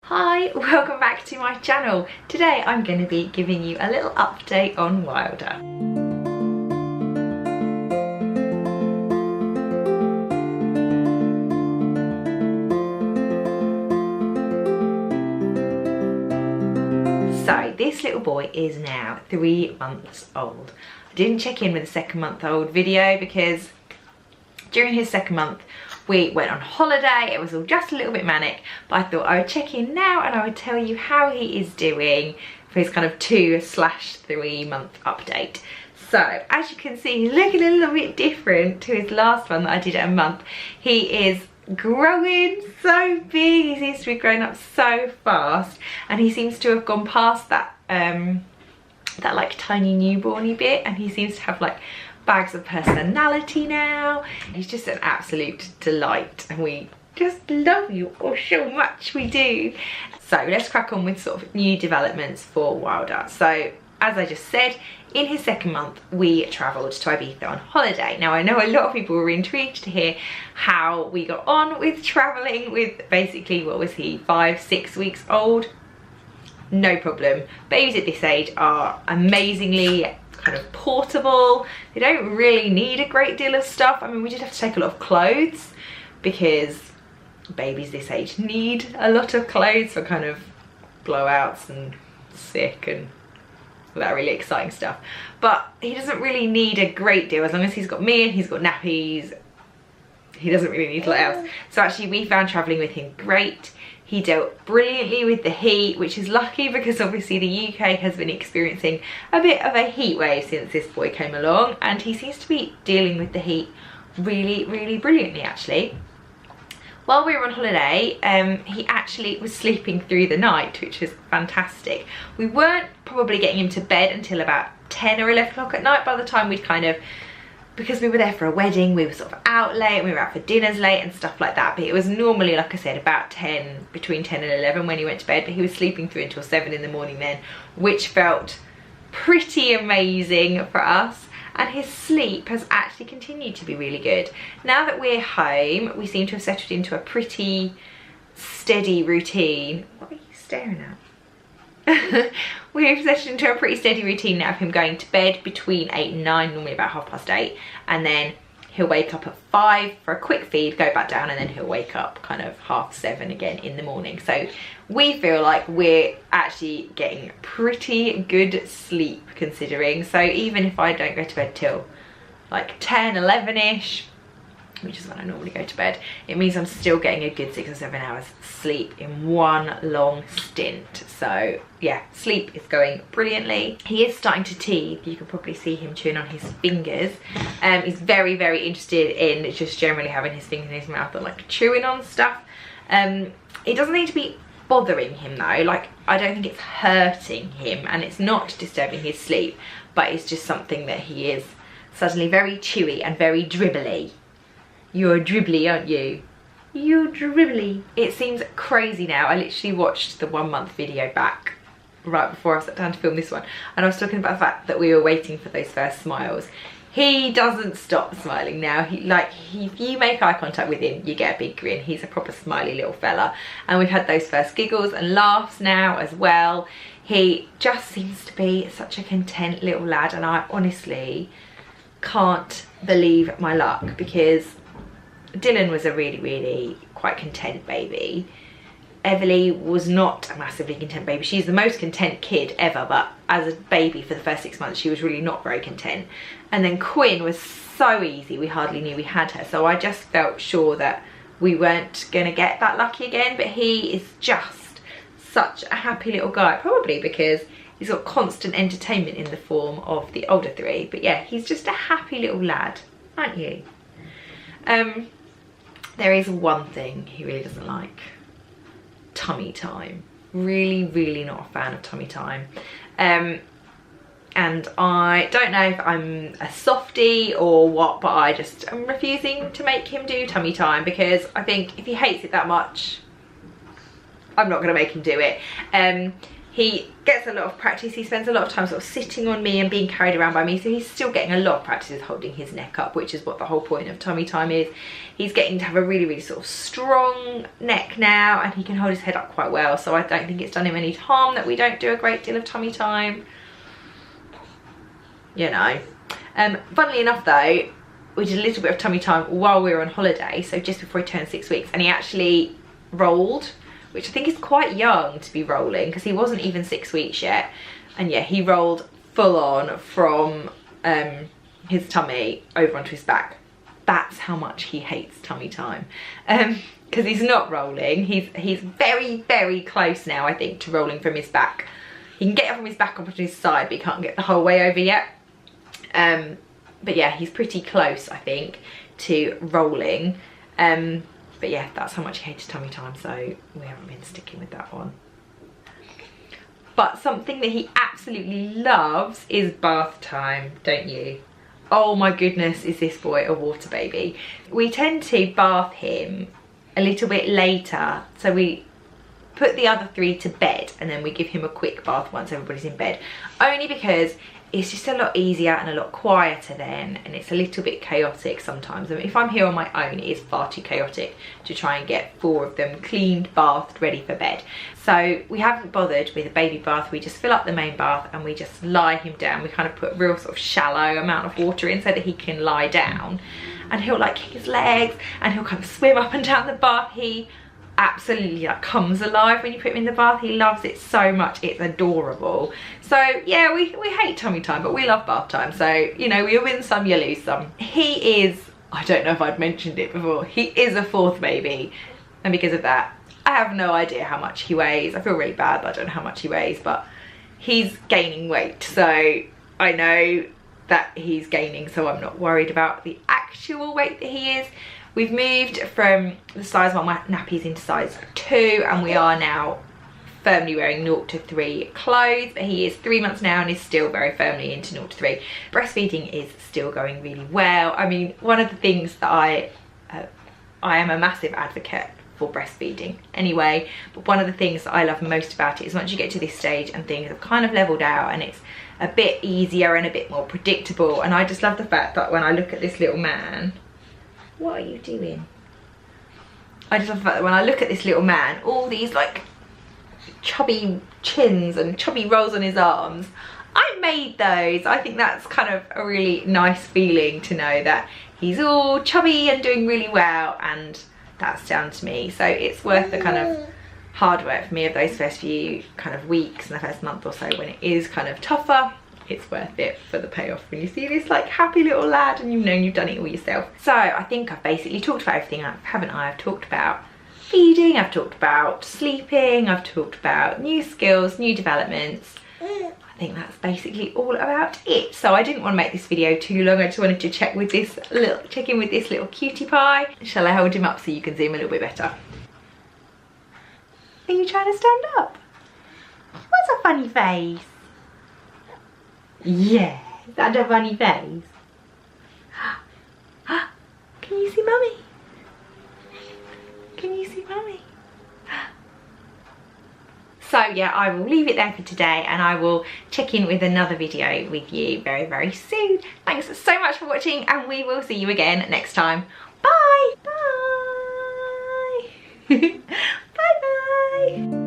Hi, welcome back to my channel. Today I'm going to be giving you a little update on Wylder. So this little boy is now 3 months old. I didn't check in with a 2-month-old video because during his 2nd month we went on holiday. It was all just a little bit manic, but I thought I would check in now and I would tell you how he is doing for his kind of 2/3 month update. So as you can see, he's looking a little bit different to his last one that I did at a month. He is growing so big, he seems to be growing up so fast, and he seems to have gone past that that like tiny newborny bit, and he seems to have like bags of personality now. He's just an absolute delight and we just love you all so much, we do. So let's crack on with sort of new developments for Wylder. So as I just said, in his 2nd month we travelled to Ibiza on holiday. Now I know a lot of people were intrigued to hear how we got on with travelling with basically, what was he, 5-6 weeks old? No problem. Babies at this age are amazingly kind of portable. They don't really need a great deal of stuff. I mean, we did have to take a lot of clothes because babies this age need a lot of clothes for kind of blowouts and sick and all that really exciting stuff. But he doesn't really need a great deal. As long as he's got me and he's got nappies, he doesn't really need a lot else. So actually we found travelling with him great. He dealt brilliantly with the heat, which is lucky because obviously the UK has been experiencing a bit of a heat wave since this boy came along, and he seems to be dealing with the heat really brilliantly actually. While we were on holiday, he actually was sleeping through the night, which was fantastic. We weren't probably getting him to bed until about 10 or 11 o'clock at night. By the time we'd kind of, because we were there for a wedding, we were sort of out late, we were out for dinners late and stuff like that, but it was normally, like I said, about 10, between 10 and 11 when he went to bed, but he was sleeping through until 7 in the morning then, which felt pretty amazing for us. And his sleep has actually continued to be really good. Now that we're home, we seem to have settled into a pretty steady routine. What are you staring at? We've settled into a pretty steady routine now of him going to bed between 8 and 9, normally about 8:30, and then he'll wake up at 5 for a quick feed, go back down, and then he'll wake up kind of 7:30 again in the morning. So we feel like we're actually getting pretty good sleep considering. So even if I don't go to bed till like 10, 11ish, which is when I normally go to bed, it means I'm still getting a good 6 or 7 hours sleep in one long stint. So yeah, sleep is going brilliantly. He is starting to teeth. You can probably see him chewing on his fingers. He's very interested in just generally having his fingers in his mouth and like chewing on stuff. It doesn't need to be bothering him though. Like, I don't think it's hurting him and it's not disturbing his sleep, but it's just something that he is suddenly very chewy and very dribbly. You're dribbly, aren't you? You're dribbly. It seems crazy now. I literally watched the 1 month video back right before I sat down to film this one, and I was talking about the fact that we were waiting for those first smiles. He doesn't stop smiling now. If you make eye contact with him, you get a big grin. He's a proper smiley little fella. And we've had those first giggles and laughs now as well. He just seems to be such a content little lad, and I honestly can't believe my luck because Dylan was a really quite content baby. Everly was not a massively content baby. She's the most content kid ever, but as a baby for the first 6 months she was really not very content. And then Quinn was so easy, we hardly knew we had her. So I just felt sure that we weren't gonna get that lucky again, but he is just such a happy little guy, probably because he's got constant entertainment in the form of the older 3. But yeah, he's just a happy little lad, aren't you? There is one thing he really doesn't like. Tummy time. Really not a fan of tummy time. And I don't know if I'm a softie or what, but I'm refusing to make him do tummy time because I think if he hates it that much, I'm not going to make him do it. he gets a lot of practice. He spends a lot of time sort of sitting on me and being carried around by me, so he's still getting a lot of practice with holding his neck up, which is what the whole point of tummy time is. He's getting to have a really, really sort of strong neck now, and he can hold his head up quite well, so I don't think it's done him any harm that we don't do a great deal of tummy time, you know. Funnily enough though, we did a little bit of tummy time while we were on holiday, so just before he turned 6 weeks, and he actually rolled, which I think is quite young to be rolling, because he wasn't even 6 weeks yet. And yeah, he rolled full on from his tummy over onto his back. That's how much he hates tummy time. Because he's not rolling. He's very, very close now, I think, to rolling from his back. He can get it from his back onto his side, but he can't get the whole way over yet. But yeah, he's pretty close, I think, to rolling. But yeah, that's how much he hated tummy time, so we haven't been sticking with that one. But something that he absolutely loves is bath time, don't you? Oh my goodness, is this boy a water baby. We tend to bath him a little bit later, so we put the other 3 to bed and then we give him a quick bath once everybody's in bed, only because it's just a lot easier and a lot quieter then, and it's a little bit chaotic sometimes. I mean, if I'm here on my own, it is far too chaotic to try and get 4 of them cleaned, bathed, ready for bed. So we haven't bothered with a baby bath. We just fill up the main bath and we just lie him down. We kind of put a real sort of shallow amount of water in so that he can lie down, and he'll like kick his legs and he'll kind of swim up and down the bath. He absolutely like comes alive when you put him in the bath. He loves it so much, it's adorable. So yeah, we hate tummy time, but we love bath time, so you know, you win some, you lose some. He is, I don't know if I'd mentioned it before, he is a 4th baby, and because of that I have no idea how much he weighs. I feel really bad that I don't know how much he weighs, but he's gaining weight, so I know that he's gaining, so I'm not worried about the actual weight that he is. We've moved from the size of my nappies into size 2, and we are now firmly wearing 0 to 3 clothes, but he is 3 months now and is still very firmly into 0 to 3. Breastfeeding is still going really well. I mean, one of the things that I am a massive advocate for breastfeeding anyway, but one of the things that I love most about it is once you get to this stage and things have kind of leveled out and it's a bit easier and a bit more predictable, and I just love the fact that when I look at this little man, what are you doing? I just love the fact that when I look at this little man, all these like chubby chins and chubby rolls on his arms, I made those. I think that's kind of a really nice feeling to know that he's all chubby and doing really well, and that's down to me. So it's worth the kind of hard work for me of those first few kind of weeks and the first month or so when it is kind of tougher. It's worth it for the payoff when you see this like happy little lad and you've known you've done it all yourself. So I think I've basically talked about everything, haven't I? I've talked about feeding, I've talked about sleeping, I've talked about new skills, new developments. I think that's basically all about it. So I didn't want to make this video too long. I just wanted to check in with this little cutie pie. Shall I hold him up so you can see him a little bit better? Are you trying to stand up? What's a funny face? Yeah, is that a funny face? Can you see mummy? Can you see mummy? So yeah, I will leave it there for today, and I will check in with another video with you very, very soon. Thanks so much for watching, and we will see you again next time. Bye! Bye! Bye-bye!